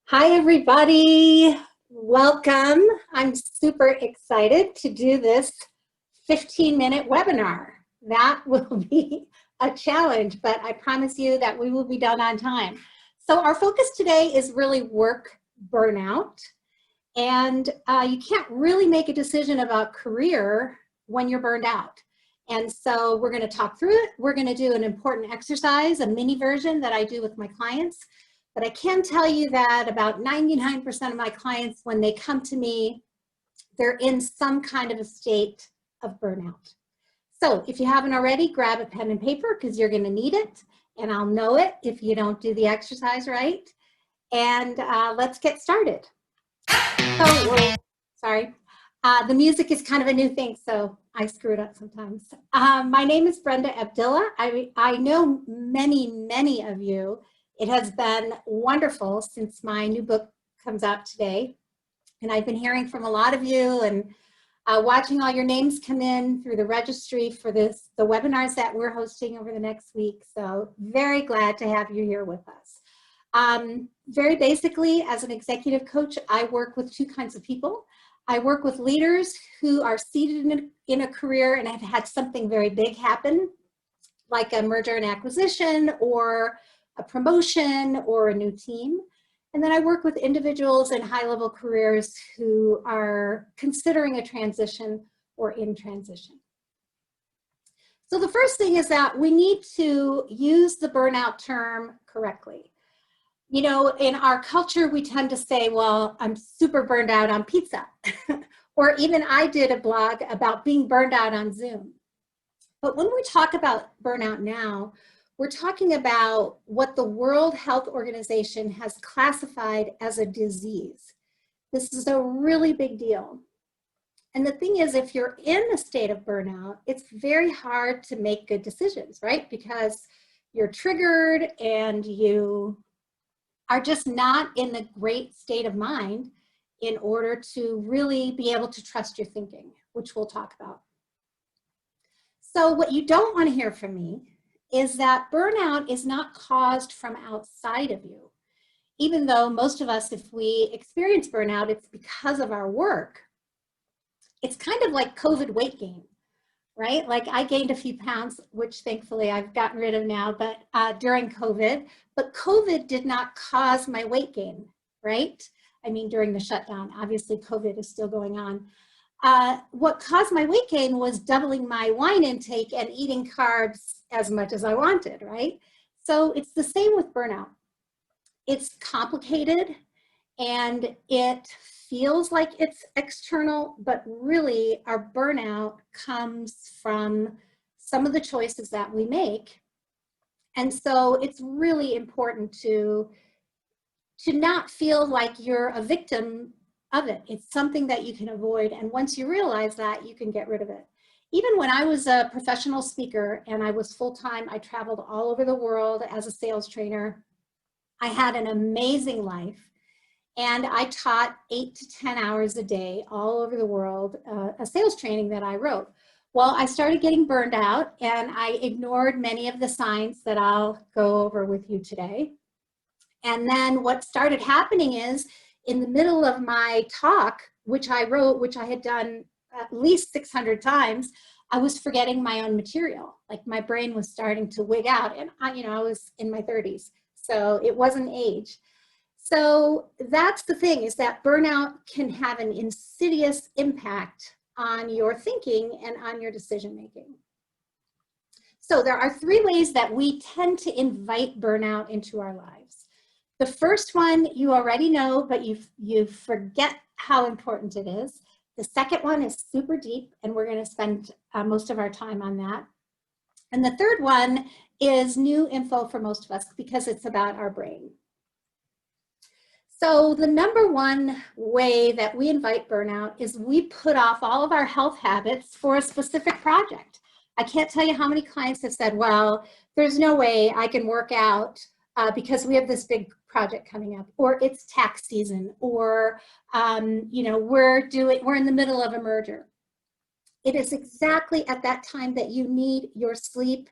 Hi, everybody. Welcome. I'm super excited to do this 15-minute webinar. That will be a challenge, but I promise you that we will be done on time. So our focus today is really work burnout. And you can't really make a decision about career when you're burned out. And so we're going to talk through it. We're going to do an important exercise, a mini version that I do with my clients. But I can tell you that about 99% of my clients, when they come to me, they're in some kind of a state of burnout. So if you haven't already, grab a pen and paper because you're going to need it. And I'll know it if you don't do the exercise right. And let's get started. Sorry. The music is kind of a new thing, so I screw it up sometimes. My name is Brenda Abdilla. I know many of you. It has been wonderful since my new book comes out today. And I've been hearing from a lot of you and watching all your names come in through the registry for the webinars that we're hosting over the next week. So very glad to have you here with us. Very basically, as an executive coach, I work with two kinds of people. I work with leaders who are seated in a career and have had something very big happen, like a merger and acquisition or a promotion or a new team. And then I work with individuals in high-level careers who are considering a transition or in transition. So the first thing is that we need to use the burnout term correctly. You know, in our culture, we tend to say, well, I'm super burned out on pizza. Or even I did a blog about being burned out on Zoom. But when we talk about burnout now, we're talking about what the World Health Organization has classified as a disease. This is a really big deal. And the thing is, if you're in a state of burnout, it's very hard to make good decisions, right? Because you're triggered and you are just not in a great state of mind in order to really be able to trust your thinking, which we'll talk about. So what you don't want to hear from me is that burnout is not caused from outside of you. Even though most of us, if we experience burnout, it's because of our work. It's kind of like COVID weight gain, right? Like I gained a few pounds, which thankfully I've gotten rid of now, but during COVID, but COVID did not cause my weight gain, right? I mean, during the shutdown, obviously COVID is still going on. What caused my weight gain was doubling my wine intake and eating carbs as much as I wanted, right? So it's the same with burnout. It's complicated and it feels like it's external, but really our burnout comes from some of the choices that we make. And so it's really important to not feel like you're a victim of it. It's something that you can avoid. And once you realize that, you can get rid of it. Even when I was a professional speaker and I was full-time, I traveled all over the world as a sales trainer. I had an amazing life. And I taught 8 to 10 hours a day all over the world, a sales training that I wrote. Well, I started getting burned out and I ignored many of the signs that I'll go over with you today. And then what started happening is in the middle of my talk, which I wrote, which I had done at least 600 times, I was forgetting my own material. Like my brain was starting to wig out and I was in my 30s. So it wasn't age. So that's the thing, is that burnout can have an insidious impact on your thinking and on your decision making. So there are 3 ways that we tend to invite burnout into our lives. The first one you already know, but you forget how important it is. The second one is super deep, and we're going to spend most of our time on that. And the third one is new info for most of us because it's about our brain. So the number one way that we invite burnout is we put off all of our health habits for a specific project. I can't tell you how many clients have said, well, there's no way I can work out because we have this big project coming up, or it's tax season, or we're in the middle of a merger. It is exactly at that time that you need your sleep,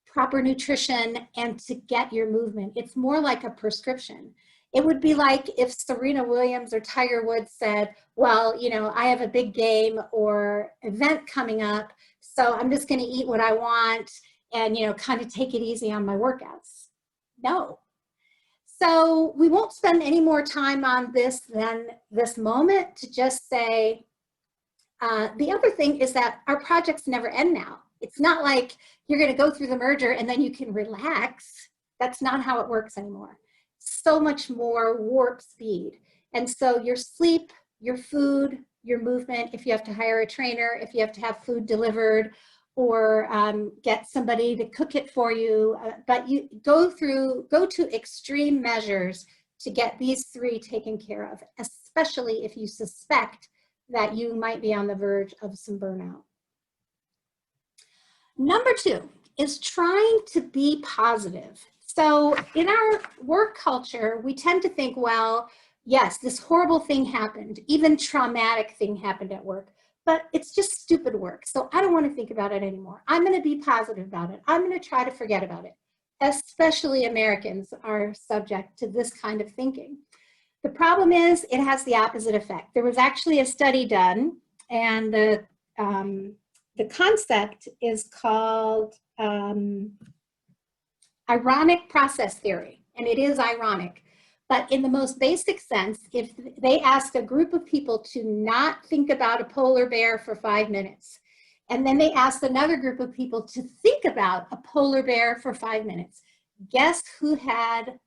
proper nutrition, and to get your movement. It's more like a prescription. It would be like if Serena Williams or Tiger Woods said, well, you know, I have a big game or event coming up, so I'm just going to eat what I want and, you know, kind of take it easy on my workouts. No. So we won't spend any more time on this than this moment to just say, the other thing is that our projects never end now. It's not like you're going to go through the merger and then you can relax. That's not how it works anymore. So much more warp speed. And so your sleep, your food, your movement, if you have to hire a trainer, if you have to have food delivered, or get somebody to cook it for you, but you go to extreme measures to get these three taken care of, especially if you suspect that you might be on the verge of some burnout. Number 2 is trying to be positive. So in our work culture, we tend to think, well, yes, this horrible thing happened, even traumatic thing happened at work, but it's just stupid work. So I don't want to think about it anymore. I'm going to be positive about it. I'm going to try to forget about it. Especially Americans are subject to this kind of thinking. The problem is it has the opposite effect. There was actually a study done, and the concept is called ironic process theory, and it is ironic. But in the most basic sense, if they asked a group of people to not think about a polar bear for 5 minutes, and then they asked another group of people to think about a polar bear for 5 minutes, guess who had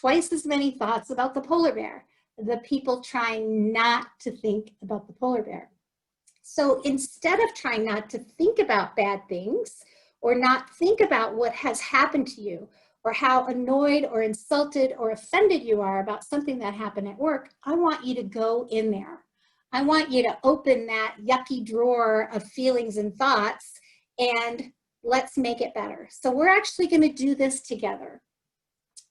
twice as many thoughts about the polar bear? The people trying not to think about the polar bear. So instead of trying not to think about bad things, or not think about what has happened to you, or how annoyed or insulted or offended you are about something that happened at work, I want you to go in there. I want you to open that yucky drawer of feelings and thoughts and let's make it better. So we're actually going to do this together.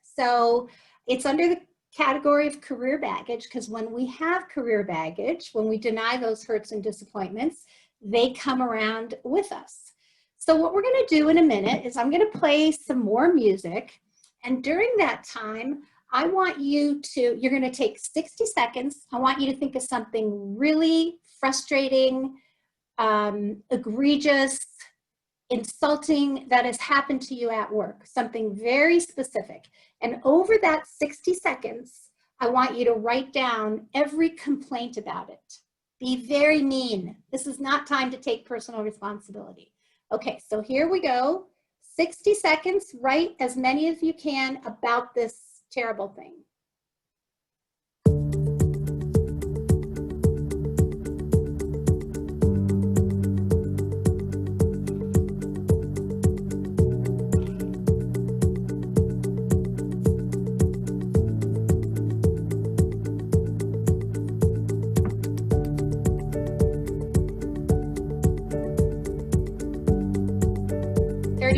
So it's under the category of career baggage, because when we have career baggage, when we deny those hurts and disappointments, they come around with us. So what we're going to do in a minute is I'm going to play some more music, and during that time, I want you to, you're going to take 60 seconds. I want you to think of something really frustrating, egregious, insulting that has happened to you at work, something very specific. And over that 60 seconds, I want you to write down every complaint about it. Be very mean. This is not time to take personal responsibility. Okay, so here we go. 60 seconds, write as many as you can about this terrible thing.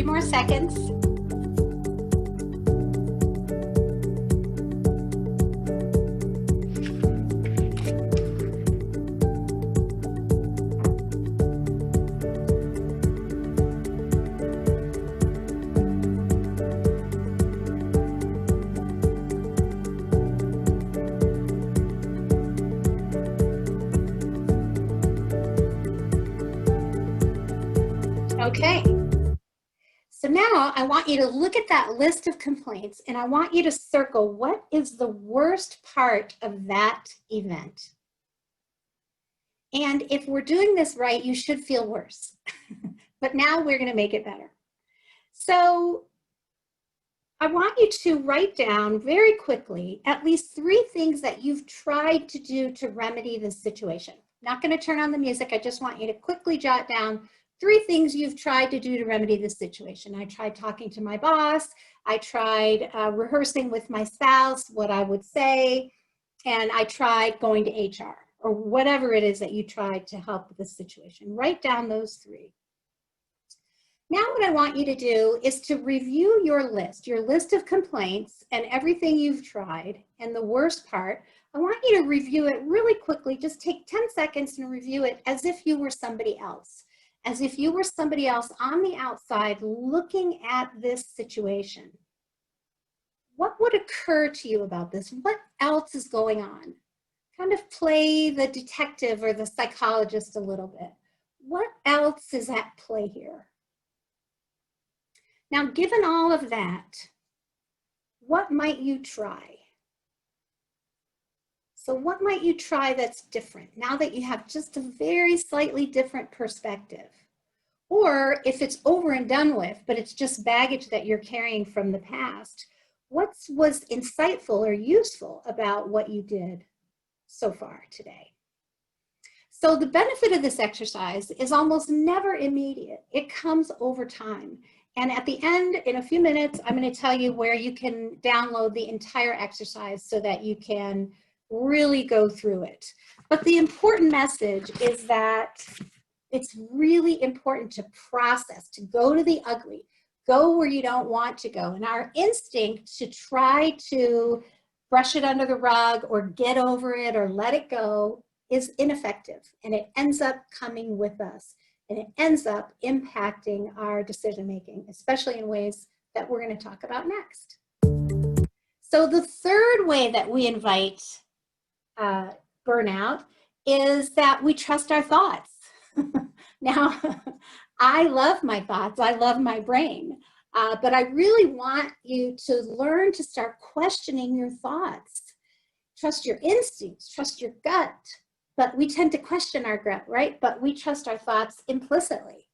More seconds. Okay. So now I want you to look at that list of complaints and I want you to circle what is the worst part of that event. And if we're doing this right, you should feel worse. But now we're going to make it better. So I want you to write down very quickly at least 3 things that you've tried to do to remedy this situation. I'm not going to turn on the music. I just want you to quickly jot down 3 things you've tried to do to remedy this situation. I tried talking to my boss. I tried rehearsing with my spouse what I would say. And I tried going to HR, or whatever it is that you tried to help with this situation. Write down those 3. Now what I want you to do is to review your list of complaints and everything you've tried. And the worst part, I want you to review it really quickly. Just take 10 seconds and review it as if you were somebody else. As if you were somebody else on the outside looking at this situation. what would occur to you about this? What else is going on? Kind of play the detective or the psychologist a little bit. What else is at play here? Now, given all of that, what might you try? So what might you try that's different now that you have just a very slightly different perspective? Or if it's over and done with, but it's just baggage that you're carrying from the past, what was insightful or useful about what you did so far today? So the benefit of this exercise is almost never immediate. It comes over time. And at the end, in a few minutes, I'm going to tell you where you can download the entire exercise so that you can really go through it. But the important message is that it's really important to process, to go to the ugly, go where you don't want to go. And our instinct to try to brush it under the rug or get over it or let it go is ineffective, and it ends up coming with us, and it ends up impacting our decision making, especially in ways that we're going to talk about next. So the third way that we invite burnout is that we trust our thoughts. Now, I love my thoughts, I love my brain, but I really want you to learn to start questioning your thoughts. Trust your instincts, trust your gut. But we tend to question our gut, right? But we trust our thoughts implicitly.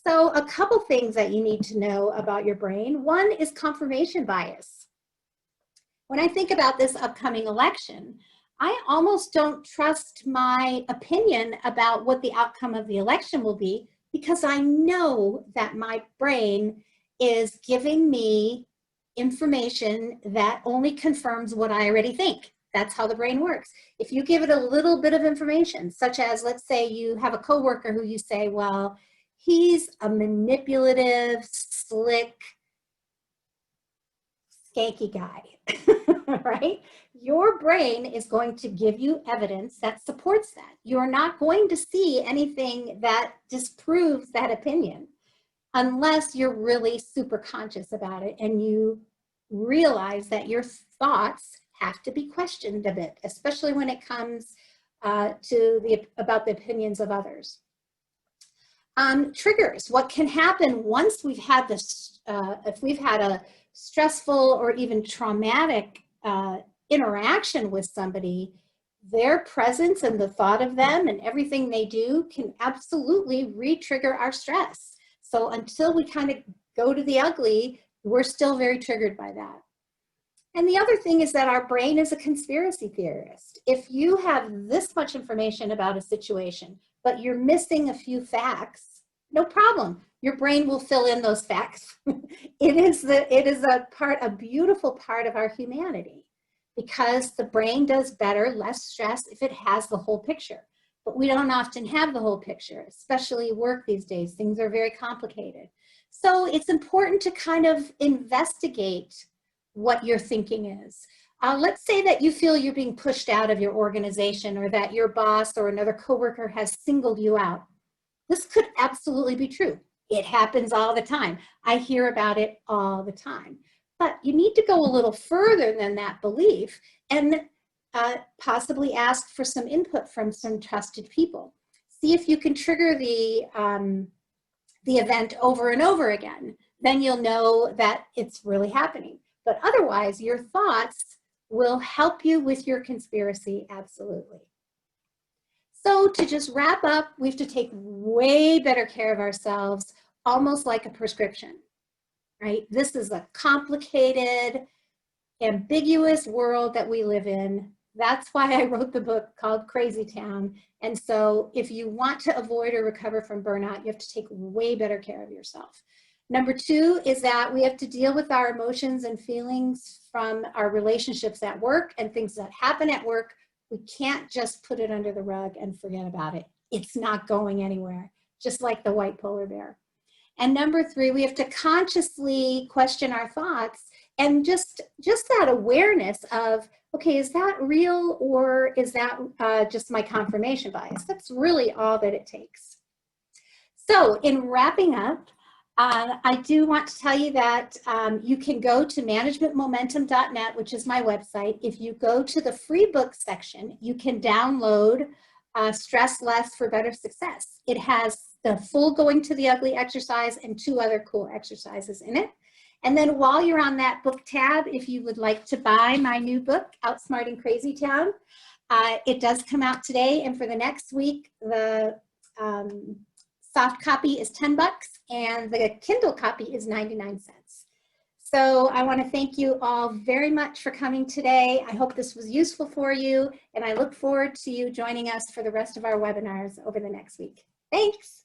So a couple things that you need to know about your brain. One is confirmation bias. When I think about this upcoming election, I almost don't trust my opinion about what the outcome of the election will be because I know that my brain is giving me information that only confirms what I already think. That's how the brain works. If you give it a little bit of information, such as, let's say you have a coworker who you say, well, he's a manipulative, slick, skanky guy, right? Your brain is going to give you evidence that supports that. You're not going to see anything that disproves that opinion unless you're really super conscious about it and you realize that your thoughts have to be questioned a bit, especially when it comes about the opinions of others. Triggers, what can happen once we've had this, if we've had a stressful or even traumatic interaction with somebody, their presence and the thought of them and everything they do can absolutely re-trigger our stress. So until we kind of go to the ugly, we're still very triggered by that. And the other thing is that our brain is a conspiracy theorist. If you have this much information about a situation, but you're missing a few facts, no problem. Your brain will fill in those facts. It is a beautiful part of our humanity because the brain does better, less stress if it has the whole picture. But we don't often have the whole picture, especially work these days. Things are very complicated. So it's important to kind of investigate what your thinking is. Let's say that you feel you're being pushed out of your organization or that your boss or another coworker has singled you out. This could absolutely be true. It happens all the time. I hear about it all the time. But you need to go a little further than that belief and possibly ask for some input from some trusted people. See if you can trigger the event over and over again. Then you'll know that it's really happening. But otherwise, your thoughts will help you with your conspiracy, absolutely. So to just wrap up, we have to take way better care of ourselves, almost like a prescription, right? This is a complicated, ambiguous world that we live in. That's why I wrote the book called Crazy Town. And so if you want to avoid or recover from burnout, you have to take way better care of yourself. Number two is that we have to deal with our emotions and feelings from our relationships at work and things that happen at work. We can't just put it under the rug and forget about it. It's not going anywhere, just like the white polar bear. And number three, we have to consciously question our thoughts and just that awareness of, okay, is that real or is that just my confirmation bias? That's really all that it takes. So in wrapping up, I do want to tell you that you can go to managementmomentum.net, which is my website. If you go to the free book section, you can download Stress Less for Better Success. It has the full Going to the Ugly exercise and 2 other cool exercises in it. And then while you're on that book tab, if you would like to buy my new book, Outsmarting Crazy Town, it does come out today. And for the next week, the soft copy is $10 and the Kindle copy is 99 cents. So I want to thank you all very much for coming today. I hope this was useful for you, and I look forward to you joining us for the rest of our webinars over the next week. Thanks.